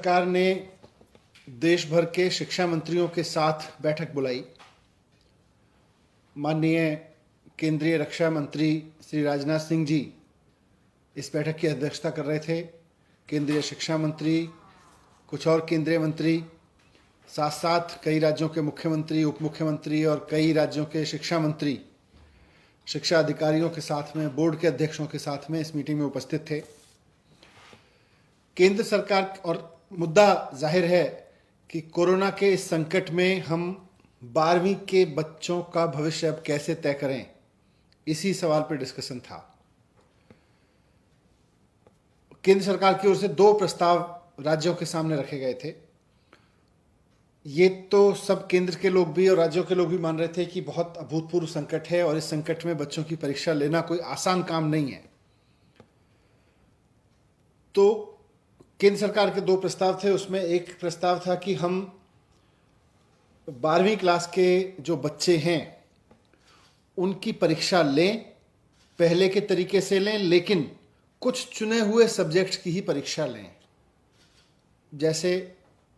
सरकार ने देश भर के शिक्षा मंत्रियों के साथ बैठक बुलाई। माननीय केंद्रीय रक्षा मंत्री श्री राजनाथ सिंह जी इस बैठक की अध्यक्षता कर रहे थे। केंद्रीय शिक्षा मंत्री, कुछ और केंद्रीय मंत्री, साथ साथ कई राज्यों के मुख्यमंत्री, उप मुख्यमंत्री और कई राज्यों के शिक्षा मंत्री, शिक्षा अधिकारियों के साथ में, बोर्ड के अध्यक्षों के साथ में इस मीटिंग में उपस्थित थे। केंद्र सरकार और मुद्दा जाहिर है कि कोरोना के इस संकट में हम 12वीं के बच्चों का भविष्य अब कैसे तय करें, इसी सवाल पर डिस्कशन था। केंद्र सरकार की ओर से 2 प्रस्ताव राज्यों के सामने रखे गए थे। ये तो सब केंद्र के लोग भी और राज्यों के लोग भी मान रहे थे कि बहुत अभूतपूर्व संकट है और इस संकट में बच्चों की परीक्षा लेना कोई आसान काम नहीं है। तो केंद्र सरकार के 2 प्रस्ताव थे। उसमें एक प्रस्ताव था कि हम 12वीं क्लास के जो बच्चे हैं उनकी परीक्षा लें, पहले के तरीके से लें, लेकिन कुछ चुने हुए सब्जेक्ट्स की ही परीक्षा लें। जैसे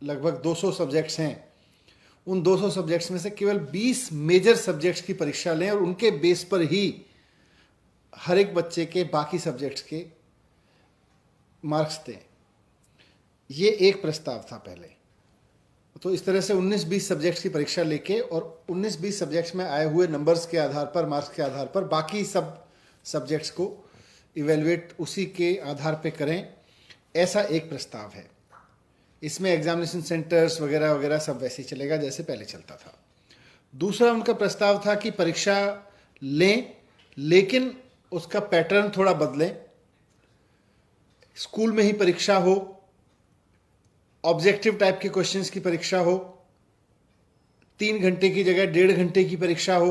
लगभग 200 सब्जेक्ट्स हैं, उन 200 सब्जेक्ट्स में से केवल 20 मेजर सब्जेक्ट्स की परीक्षा लें और उनके बेस पर ही हर एक बच्चे के बाकी सब्जेक्ट्स के मार्क्स दें। ये एक प्रस्ताव था पहले। तो इस तरह से 19-20 सब्जेक्ट्स की परीक्षा लेके और 19-20 सब्जेक्ट्स में आए हुए नंबर्स के आधार पर, मार्क्स के आधार पर बाकी सब सब्जेक्ट्स को इवेलुएट उसी के आधार पे करें, ऐसा एक प्रस्ताव है। इसमें एग्जामिनेशन सेंटर्स वगैरह वगैरह सब वैसे ही चलेगा जैसे पहले चलता था। दूसरा उनका प्रस्ताव था कि परीक्षा लें, लेकिन उसका पैटर्न थोड़ा बदलें। स्कूल में ही परीक्षा हो, ऑब्जेक्टिव टाइप के क्वेश्चंस की परीक्षा हो, 3 घंटे की जगह 1.5 घंटे की परीक्षा हो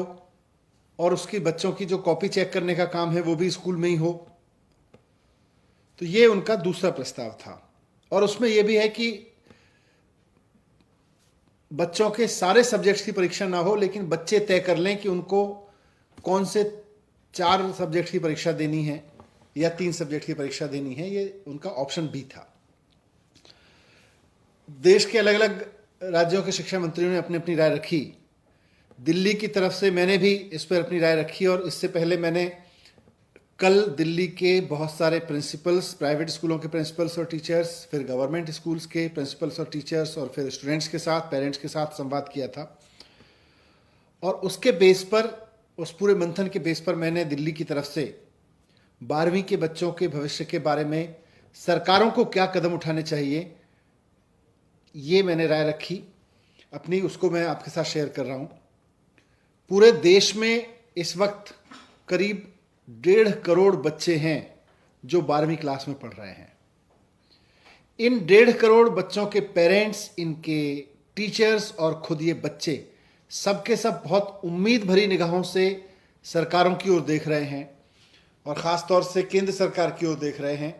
और उसकी बच्चों की जो कॉपी चेक करने का काम है वो भी स्कूल में ही हो। तो ये उनका दूसरा प्रस्ताव था। और उसमें यह भी है कि बच्चों के सारे सब्जेक्ट्स की परीक्षा ना हो, लेकिन बच्चे तय कर लें कि उनको कौन से 4 सब्जेक्ट्स की परीक्षा देनी है या 3 सब्जेक्ट की परीक्षा देनी है। ये उनका ऑप्शन भी था। देश के अलग अलग राज्यों के शिक्षा मंत्रियों ने अपनी अपनी राय रखी। दिल्ली की तरफ से मैंने भी इस पर अपनी राय रखी और इससे पहले मैंने कल दिल्ली के बहुत सारे प्रिंसिपल्स, प्राइवेट स्कूलों के प्रिंसिपल्स और टीचर्स, फिर गवर्नमेंट स्कूल्स के प्रिंसिपल्स और टीचर्स और फिर स्टूडेंट्स के साथ, पेरेंट्स के साथ संवाद किया था। और उसके बेस पर, उस पूरे मंथन के बेस पर मैंने दिल्ली की तरफ से 12वीं के बच्चों के भविष्य के बारे में सरकारों को क्या कदम उठाने चाहिए, ये मैंने राय रखी अपनी, उसको मैं आपके साथ शेयर कर रहा हूं। पूरे देश में इस वक्त करीब 1.5 करोड़ बच्चे हैं जो 12वीं क्लास में पढ़ रहे हैं। इन 1.5 करोड़ बच्चों के पेरेंट्स, इनके टीचर्स और खुद ये बच्चे सबके सब बहुत उम्मीद भरी निगाहों से सरकारों की ओर देख रहे हैं और ख़ास तौर से केंद्र सरकार की ओर देख रहे हैं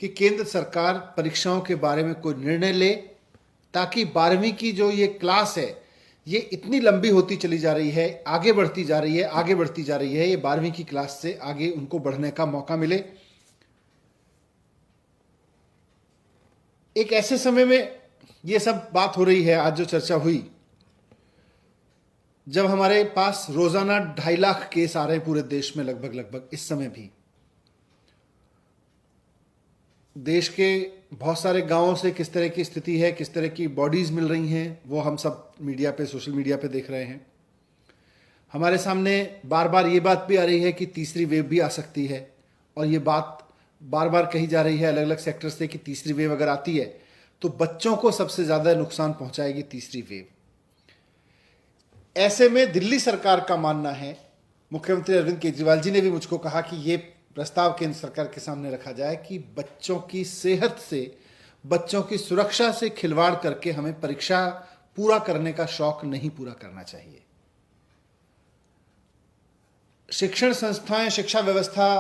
कि केंद्र सरकार परीक्षाओं के बारे में कोई निर्णय ले, ताकि 12वीं की जो ये क्लास है ये इतनी लंबी होती चली जा रही है, आगे बढ़ती जा रही है, आगे बढ़ती जा रही है। ये 12वीं की क्लास से आगे उनको बढ़ने का मौका मिले। एक ऐसे समय में ये सब बात हो रही है, आज जो चर्चा हुई, जब हमारे पास रोजाना 2.5 लाख केस आ रहे हैं पूरे देश में, लगभग इस समय भी। देश के बहुत सारे गांवों से किस तरह की स्थिति है, किस तरह की बॉडीज मिल रही हैं, वो हम सब मीडिया पे, सोशल मीडिया पे देख रहे हैं। हमारे सामने बार बार ये बात भी आ रही है कि तीसरी वेव भी आ सकती है और ये बात बार बार कही जा रही है अलग अलग सेक्टर से कि तीसरी वेव अगर आती है तो बच्चों को सबसे ज़्यादा नुकसान पहुंचाएगी तीसरी वेव। ऐसे में दिल्ली सरकार का मानना है, मुख्यमंत्री अरविंद केजरीवाल जी ने भी मुझको कहा कि ये प्रस्ताव केंद्र सरकार के सामने रखा जाए कि बच्चों की सेहत से, बच्चों की सुरक्षा से खिलवाड़ करके हमें परीक्षा पूरा करने का शौक नहीं पूरा करना चाहिए। शिक्षण संस्थाएं, शिक्षा व्यवस्था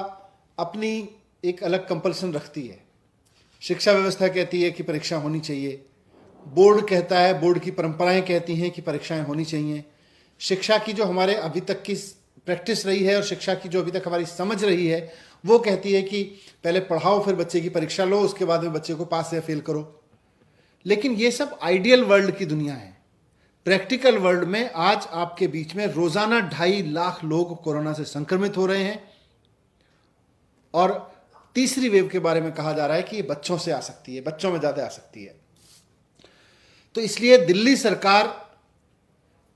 अपनी एक अलग कंपल्सन रखती है। शिक्षा व्यवस्था कहती है कि परीक्षा होनी चाहिए, बोर्ड कहता है, बोर्ड की परंपराएं कहती हैं कि परीक्षाएं होनी चाहिए। शिक्षा की जो हमारे अभी तक की प्रैक्टिस रही है और शिक्षा की जो अभी तक हमारी समझ रही है वो कहती है कि पहले पढ़ाओ फिर बच्चे की परीक्षा लो, उसके बाद में बच्चे को पास या फेल करो। लेकिन ये सब आइडियल वर्ल्ड की दुनिया है। प्रैक्टिकल वर्ल्ड में आज आपके बीच में रोजाना 2.5 लाख लोग कोरोना से संक्रमित हो रहे हैं और तीसरी वेव के बारे में कहा जा रहा है कि ये बच्चों से आ सकती है, बच्चों में ज्यादा आ सकती है। तो इसलिए दिल्ली सरकार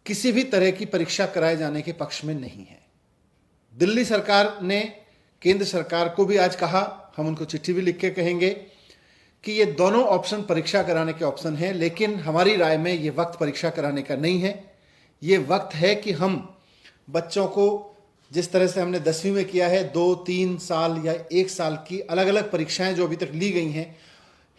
किसी भी तरह की परीक्षा कराए जाने के पक्ष में नहीं है। दिल्ली सरकार ने केंद्र सरकार को भी आज कहा, हम उनको चिट्ठी भी लिख के कहेंगे कि ये दोनों ऑप्शन परीक्षा कराने के ऑप्शन हैं, लेकिन हमारी राय में ये वक्त परीक्षा कराने का नहीं है। ये वक्त है कि हम बच्चों को जिस तरह से हमने 10वीं में किया है, 2-3 साल या 1 साल की अलग अलग परीक्षाएं जो अभी तक ली गई हैं,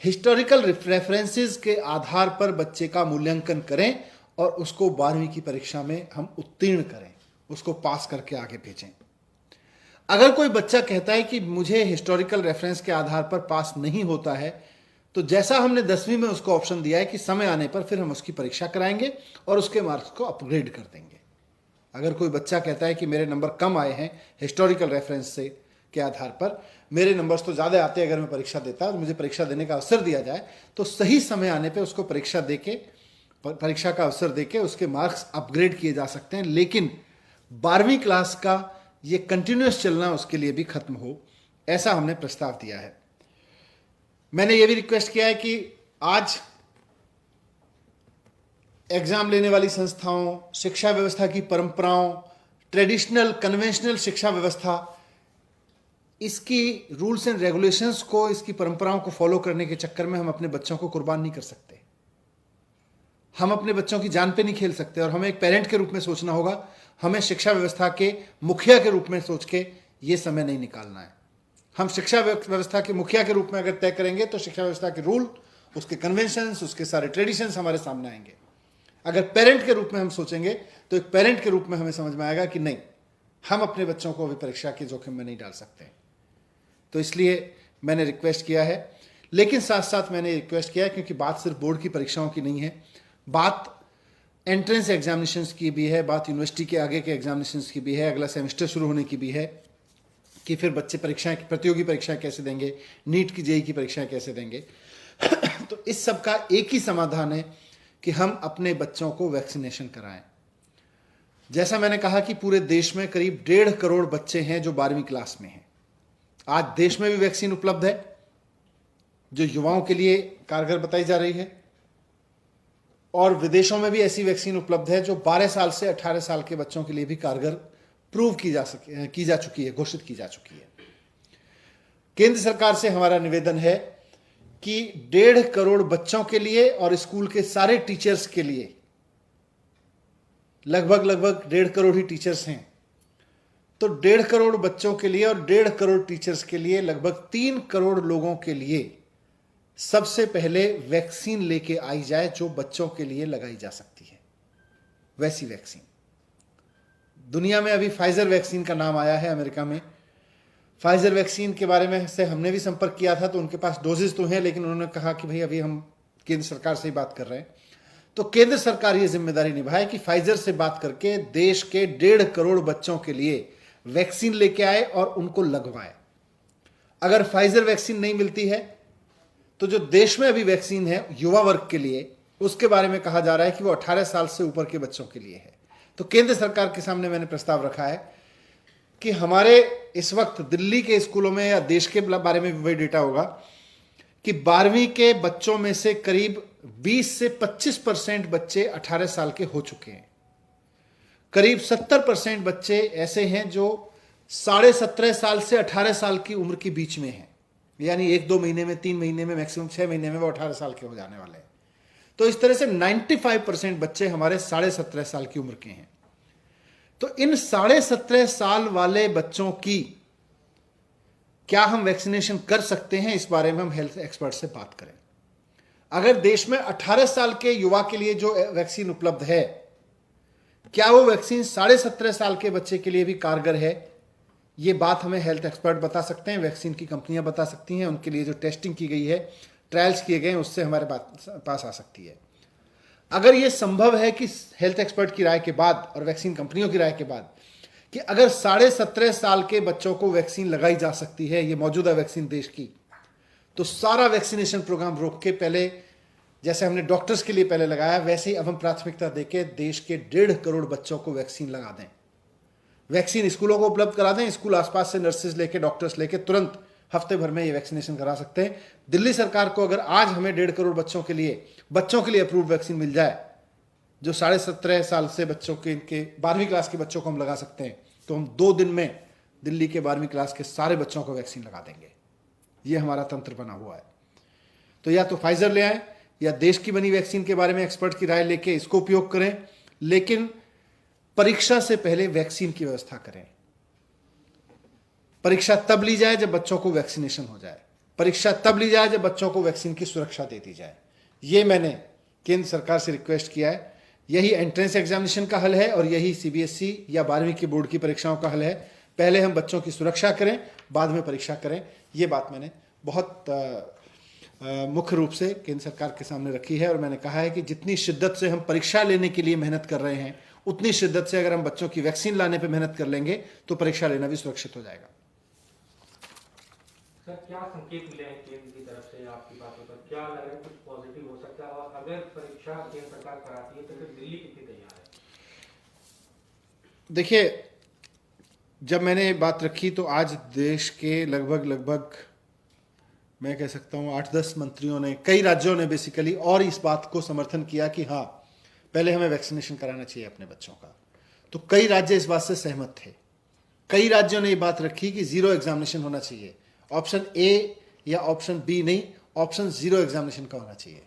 हिस्टोरिकल रेफरेंसेस के आधार पर बच्चे का मूल्यांकन करें और उसको 12वीं की परीक्षा में हम उत्तीर्ण करें, उसको पास करके आगे भेजें। अगर कोई बच्चा कहता है कि मुझे हिस्टोरिकल रेफरेंस के आधार पर पास नहीं होता है, तो जैसा हमने 10वीं में उसको ऑप्शन दिया है कि समय आने पर फिर हम उसकी परीक्षा कराएंगे और उसके मार्क्स को अपग्रेड कर देंगे। अगर कोई बच्चा कहता है कि मेरे नंबर कम आए हैं हिस्टोरिकल रेफरेंस से के आधार पर, मेरे नंबर्स तो ज़्यादा आते हैं अगर मैं परीक्षा देता और मुझे परीक्षा देने का अवसर दिया जाए, तो सही समय आने पर उसको परीक्षा का अवसर देके उसके मार्क्स अपग्रेड किए जा सकते हैं। लेकिन 12वीं क्लास का ये कंटिन्यूस चलना उसके लिए भी खत्म हो, ऐसा हमने प्रस्ताव दिया है। मैंने ये भी रिक्वेस्ट किया है कि आज एग्जाम लेने वाली संस्थाओं, शिक्षा व्यवस्था की परंपराओं, ट्रेडिशनल कन्वेंशनल शिक्षा व्यवस्था, इसकी रूल्स एंड रेगुलेशंस को, इसकी परंपराओं को फॉलो करने के चक्कर में हम अपने बच्चों को कुर्बान नहीं कर सकते। हम अपने बच्चों की जान पे नहीं खेल सकते और हमें एक पेरेंट के रूप में सोचना होगा। हमें शिक्षा व्यवस्था के मुखिया के रूप में सोच के ये समय नहीं निकालना है। हम शिक्षा व्यवस्था के मुखिया के रूप में अगर तय करेंगे तो शिक्षा व्यवस्था के रूल, उसके कन्वेंशंस, उसके सारे ट्रेडिशंस हमारे सामने आएंगे। अगर पेरेंट के रूप में हम सोचेंगे तो एक पेरेंट के रूप में हमें समझ में आएगा कि नहीं, हम अपने बच्चों को अभी परीक्षा के जोखिम में नहीं डाल सकते। तो इसलिए मैंने रिक्वेस्ट किया है, लेकिन साथ साथ मैंने रिक्वेस्ट किया है क्योंकि बात सिर्फ बोर्ड की परीक्षाओं की नहीं है, बात एंट्रेंस एग्जामिनेशंस की भी है, बात यूनिवर्सिटी के आगे के एग्जामिनेशंस की भी है, अगला सेमेस्टर शुरू होने की भी है कि फिर बच्चे परीक्षाएं, प्रतियोगी परीक्षाएं कैसे देंगे, नीट की जेईई की परीक्षाएं कैसे देंगे। तो इस सब का एक ही समाधान है कि हम अपने बच्चों को वैक्सीनेशन कराएं। जैसा मैंने कहा कि पूरे देश में करीब 1.5 करोड़ बच्चे हैं जो 12वीं क्लास में हैं। आज देश में भी वैक्सीन उपलब्ध है जो युवाओं के लिए कारगर बताई जा रही है, और विदेशों में भी ऐसी वैक्सीन उपलब्ध है जो 12 साल से 18 साल के बच्चों के लिए भी कारगर प्रूव की जा चुकी है, घोषित की जा चुकी है। केंद्र सरकार से हमारा निवेदन है कि 1.5 करोड़ बच्चों के लिए और स्कूल के सारे टीचर्स के लिए, लगभग 1.5 करोड़ ही टीचर्स हैं, तो 1.5 करोड़ बच्चों के लिए और 1.5 करोड़ टीचर्स के लिए लगभग 3 करोड़ लोगों के लिए सबसे पहले वैक्सीन लेके आई जाए जो बच्चों के लिए लगाई जा सकती है, वैसी वैक्सीन। दुनिया में अभी फाइजर वैक्सीन का नाम आया है अमेरिका में। फाइजर वैक्सीन के बारे में से हमने भी संपर्क किया था, तो उनके पास डोजेस तो हैं, लेकिन उन्होंने कहा कि भाई अभी हम केंद्र सरकार से ही बात कर रहे हैं। तो केंद्र सरकार ये जिम्मेदारी निभाए कि फाइजर से बात करके देश के 1.5 करोड़ बच्चों के लिए वैक्सीन लेके आए और उनको लगवाए। अगर फाइजर वैक्सीन नहीं मिलती है तो जो देश में अभी वैक्सीन है युवा वर्ग के लिए, उसके बारे में कहा जा रहा है कि वो 18 साल से ऊपर के बच्चों के लिए है। तो केंद्र सरकार के सामने मैंने प्रस्ताव रखा है कि हमारे इस वक्त दिल्ली के स्कूलों में या देश के बारे में भी वही डेटा होगा कि 12वीं के बच्चों में से करीब 20 से 25% बच्चे 18 साल के हो चुके हैं। करीब 70% बच्चे ऐसे हैं जो 17.5 साल से 18 साल की उम्र के बीच में हैं, यानी 1-2 महीने में, 3 महीने में, मैक्सिमम 6 महीने में वो 18 साल के हो जाने वाले हैं। तो इस तरह से 95% बच्चे हमारे 17.5 साल की उम्र के हैं। तो इन 17.5 साल वाले बच्चों की क्या हम वैक्सीनेशन कर सकते हैं, इस बारे में हम हेल्थ एक्सपर्ट से बात करें। अगर देश में 18 साल के युवा के लिए जो वैक्सीन उपलब्ध है, क्या वो वैक्सीन 17.5 साल के बच्चे के लिए भी कारगर है, ये बात हमें हेल्थ एक्सपर्ट बता सकते हैं, वैक्सीन की कंपनियां बता सकती हैं, उनके लिए जो टेस्टिंग की गई है, ट्रायल्स किए गए हैं, उससे हमारे पास आ सकती है। अगर ये संभव है कि हेल्थ एक्सपर्ट की राय के बाद और वैक्सीन कंपनियों की राय के बाद कि अगर 17.5 साल के बच्चों को वैक्सीन लगाई जा सकती है, ये मौजूदा वैक्सीन देश की, तो सारा वैक्सीनेशन प्रोग्राम रोक के पहले जैसे हमने डॉक्टर्स के लिए पहले लगाया, वैसे ही अब हम प्राथमिकता देके देश के 1.5 करोड़ बच्चों को वैक्सीन लगा दें। वैक्सीन स्कूलों को उपलब्ध करा दें, स्कूल आसपास से नर्सेज लेके, डॉक्टर्स लेके तुरंत हफ्ते भर में ये वैक्सीनेशन करा सकते हैं। दिल्ली सरकार को अगर आज हमें 1.5 करोड़ बच्चों के लिए अप्रूव्ड वैक्सीन मिल जाए, जो 17.5 साल से बच्चों के, इनके 12वीं क्लास के बच्चों को हम लगा सकते हैं, तो हम 2 दिन में दिल्ली के 12वीं क्लास के सारे बच्चों को वैक्सीन लगा देंगे। ये हमारा तंत्र बना हुआ है। तो या तो फाइजर ले आए या देश की बनी वैक्सीन के बारे में एक्सपर्ट की राय लेके इसको उपयोग करें, लेकिन परीक्षा से पहले वैक्सीन की व्यवस्था करें। परीक्षा तब ली जाए जब बच्चों को वैक्सीनेशन हो जाए, परीक्षा तब ली जाए जब बच्चों को वैक्सीन की सुरक्षा दे दी जाए। ये मैंने केंद्र सरकार से रिक्वेस्ट किया है। यही एंट्रेंस एग्जामिनेशन का हल है और यही सीबीएसई या 12वीं की बोर्ड की परीक्षाओं का हल है। पहले हम बच्चों की सुरक्षा करें, बाद में परीक्षा करें। ये बात मैंने बहुत मुख्य रूप से केंद्र सरकार के सामने रखी है और मैंने कहा है कि जितनी शिद्दत से हम परीक्षा लेने के लिए मेहनत कर रहे हैं, उतनी शिद्दत से अगर हम बच्चों की वैक्सीन लाने पर मेहनत कर लेंगे तो परीक्षा लेना भी सुरक्षित हो जाएगा। सर, क्या संकेत मिले हैं केंद्र की तरफ से आपकी बातों पर? क्या लग रहा है कुछ पॉजिटिव हो सकता है? और अगर परीक्षा केंद्र सरकार कराती है तो फिर दिल्ली कितनी तैयार है? देखिए, जब मैंने बात रखी तो आज देश के लगभग मैं कह सकता हूँ 8-10 मंत्रियों ने, कई राज्यों ने बेसिकली और इस बात को समर्थन किया कि हाँ, पहले हमें वैक्सीनेशन कराना चाहिए अपने बच्चों का। तो कई राज्य इस बात से सहमत थे। कई राज्यों ने ये बात रखी कि 0 एग्जामिनेशन होना चाहिए, ऑप्शन ए या ऑप्शन बी नहीं, ऑप्शन 0 एग्जामिनेशन का होना चाहिए।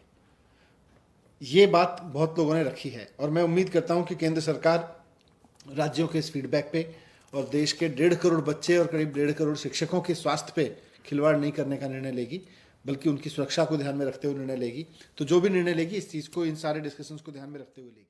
ये बात बहुत लोगों ने रखी है और मैं उम्मीद करता हूं कि केंद्र सरकार राज्यों के इस फीडबैक पे और देश के 1.5 करोड़ बच्चे और करीब 1.5 करोड़ शिक्षकों के स्वास्थ्य पे खिलवाड़ नहीं करने का निर्णय लेगी, बल्कि उनकी सुरक्षा को ध्यान में रखते हुए निर्णय लेगी। तो जो भी निर्णय लेगी, इस चीज़ को, इन सारे डिस्कशंस को ध्यान में रखते हुए लेगी।